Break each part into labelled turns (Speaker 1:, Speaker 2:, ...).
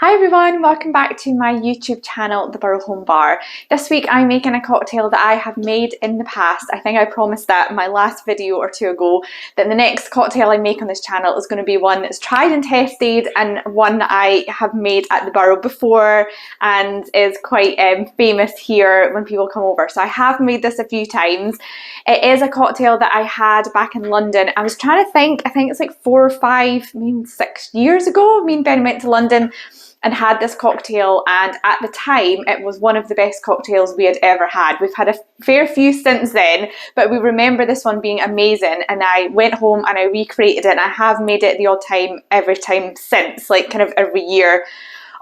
Speaker 1: Hi everyone, welcome back to my YouTube channel, The Burrow Home Bar. This week I'm making a cocktail that I have made in the past. I think I promised that in my last video or two ago that the next cocktail I make on this channel is going to be one that's tried and tested and one that I have made at the Burrow before and is quite famous here when people come over. So I have made this a few times. It is a cocktail that I had back in London. I was trying to think, I think it's like 4 or 5, maybe 6 years ago. Me and Ben went to London and had this cocktail, and at the time it was one of the best cocktails we had ever had. We've had a fair few since then, but we remember this one being amazing, and I went home and I recreated it, and I have made it the odd time every time since, like kind of every year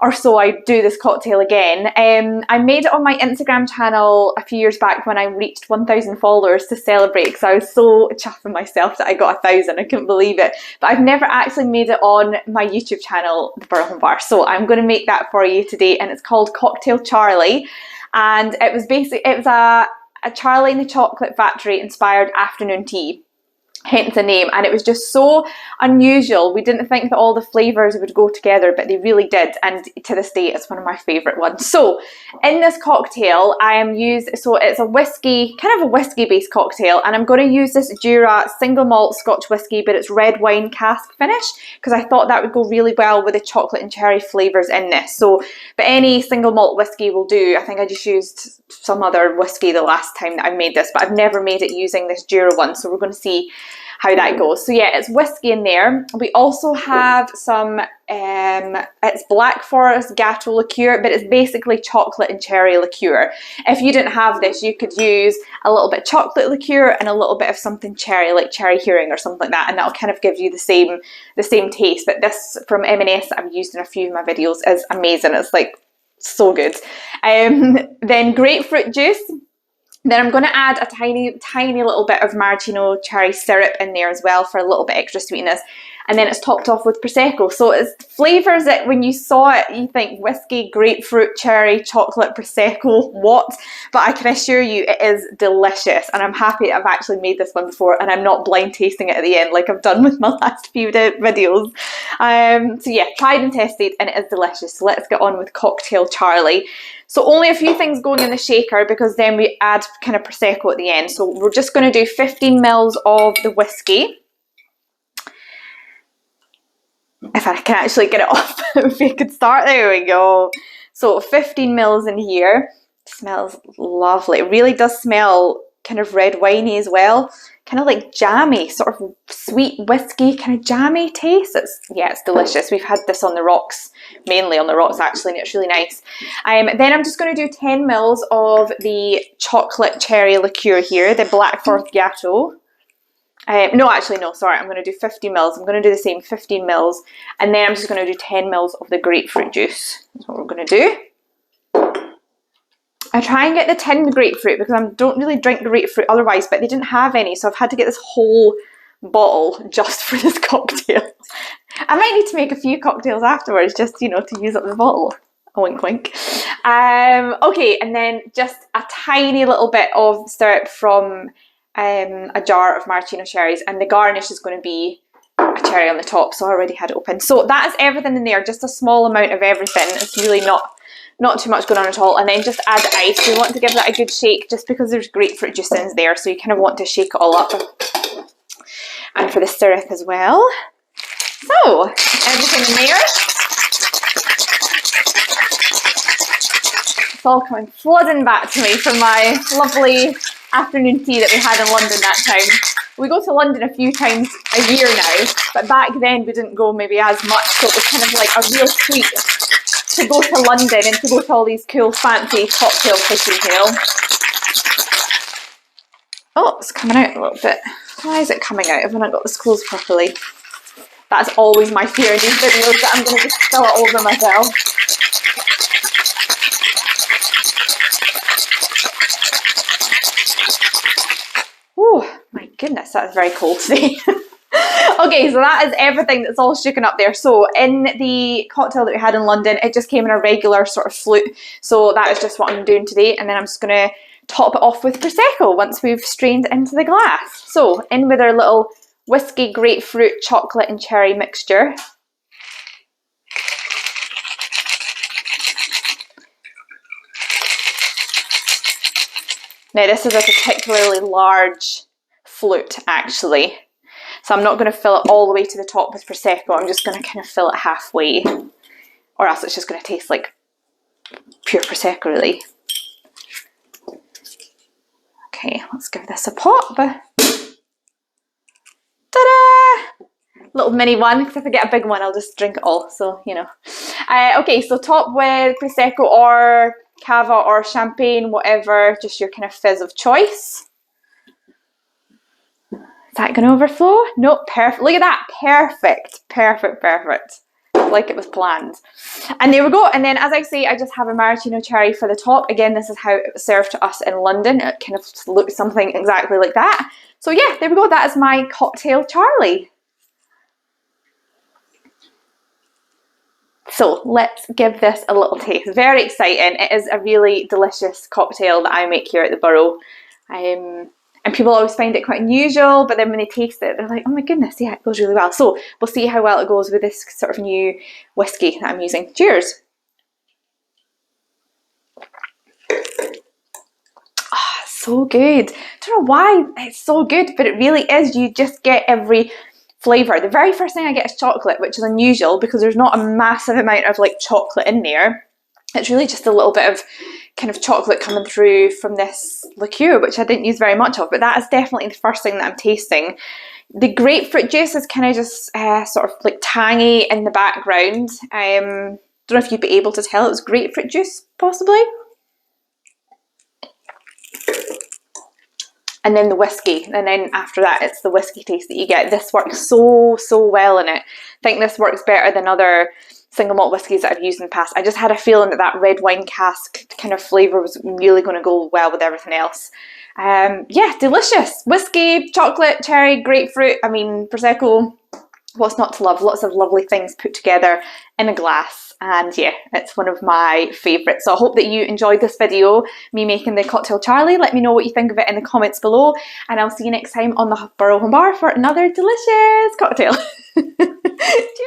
Speaker 1: or so I do this cocktail again. I made it on my Instagram channel a few years back when I reached 1,000 followers to celebrate, because I was so chuffing myself that I got 1,000. I couldn't believe it. But I've never actually made it on my YouTube channel, The Burrow Home Bar. So I'm going to make that for you today, and it's called Cocktail Charlie. And it was a Charlie and the Chocolate Factory inspired afternoon tea. Hence the name, and it was just so unusual. We didn't think that all the flavours would go together, but they really did, and to this day it's one of my favourite ones. So in this cocktail it's a whiskey, kind of a whiskey based cocktail, and I'm going to use this Jura single malt Scotch whiskey, but it's red wine cask finish, because I thought that would go really well with the chocolate and cherry flavours in this. So, but any single malt whiskey will do. I think I just used some other whiskey the last time that I made this, but I've never made it using this Jura one, so we're going to see how that goes. So yeah, it's whiskey in there. We also have some, it's Black Forest Gateau liqueur, but it's basically chocolate and cherry liqueur. If you didn't have this, you could use a little bit of chocolate liqueur and a little bit of something cherry, like cherry herring or something like that, and that'll kind of give you the same taste. But this from M&S that I've used in a few of my videos is amazing. It's like so good. Then grapefruit juice. Then I'm going to add a tiny little bit of Maraschino cherry syrup in there as well for a little bit extra sweetness. And then it's topped off with Prosecco. So it's flavours that when you saw it, you think whiskey, grapefruit, cherry, chocolate, Prosecco, what? But I can assure you it is delicious. And I'm happy I've actually made this one before and I'm not blind tasting it at the end like I've done with my last few videos. So yeah, tried and tested, and it is delicious. So let's get on with Cocktail Charlie. So only a few things going in the shaker, because then we add kind of Prosecco at the end. So we're just going to do 15 mils of the whiskey. If I can actually get it off, if we could start, there we go. So 15 mils in here. It smells lovely. It really does smell kind of red winey as well. Kind of like jammy, sort of sweet whiskey, kind of jammy taste. It's delicious. We've had this on the rocks, mainly on the rocks actually, and it's really nice. Then I'm just going to do 10 mils of the chocolate cherry liqueur here, the Black Forest Gateau. Sorry, I'm going to do 50 mils. I'm going to do the same 15 mils, and then I'm just going to do 10 mils of the grapefruit juice. That's what we're going to do. I try and get the tinned grapefruit because I don't really drink grapefruit otherwise, but they didn't have any, so I've had to get this whole bottle just for this cocktail. I might need to make a few cocktails afterwards, just, to use up the bottle. A wink wink. Okay, and then just a tiny little bit of syrup from a jar of maraschino cherries, and the garnish is going to be a cherry on the top, so I already had it open. So that is everything in there, just a small amount of everything. It's really not too much going on at all. And then just add the ice. We want to give that a good shake, just because there's grapefruit juice in there, so you kind of want to shake it all up. And for the syrup as well. So everything in there. It's all coming flooding back to me from my lovely afternoon tea that we had in London that time. We go to London a few times a year now, but back then we didn't go maybe as much, so it was kind of like a real treat to go to London and to go to all these cool fancy cocktail places, Oh, it's coming out a little bit. Why is it coming out? Have I not got this closed properly? That's always my fear in these videos, that I'm going to just spill it all over myself. Oh my goodness, that's very cold today. Okay, so that is everything that's all shaken up there. So in the cocktail that we had in London, it just came in a regular sort of flute. So that is just what I'm doing today. And then I'm just going to top it off with Prosecco once we've strained it into the glass. So in with our little whiskey, grapefruit, chocolate and cherry mixture. Now this is a particularly large flute actually, so I'm not going to fill it all the way to the top with Prosecco. I'm just going to kind of fill it halfway, or else it's just going to taste like pure Prosecco really. Okay, let's give this a pop. Ta-da! Little mini one, because if I get a big one I'll just drink it all, so you know. Okay, so top with Prosecco or Cava or champagne, whatever, just your kind of fizz of choice. Is that going to overflow? Nope, perfect. Look at that, perfect, perfect, perfect. Like it was planned. And there we go. And then, as I say, I just have a maraschino cherry for the top. Again, this is how it was served to us in London. It kind of looks something exactly like that. So yeah, there we go. That is my cocktail Charlie. So let's give this a little taste. Very exciting. It is a really delicious cocktail that I make here at the Burrow. And people always find it quite unusual, but then when they taste it, they're like, oh my goodness, yeah, it goes really well. So we'll see how well it goes with this sort of new whiskey that I'm using. Cheers. Oh, so good. I don't know why it's so good, but it really is. You just get every flavour. The very first thing I get is chocolate, which is unusual because there's not a massive amount of like chocolate in there. It's really just a little bit of kind of chocolate coming through from this liqueur, which I didn't use very much of, but that is definitely the first thing that I'm tasting. The grapefruit juice is kind of just sort of like tangy in the background. Don't know if you'd be able to tell it was grapefruit juice, possibly. And then the whiskey, and then after that it's the whiskey taste that you get. This works so well in it. I think this works better than other single malt whiskies that I've used in the past. I just had a feeling that that red wine cask kind of flavour was really going to go well with everything else. Yeah, delicious. Whiskey, chocolate, cherry, grapefruit, I mean Prosecco, what's not to love? Lots of lovely things put together in a glass, and yeah, it's one of my favourites. So I hope that you enjoyed this video, me making the cocktail Charlie. Let me know what you think of it in the comments below, and I'll see you next time on the Burrow Home Bar for another delicious cocktail. Cheers!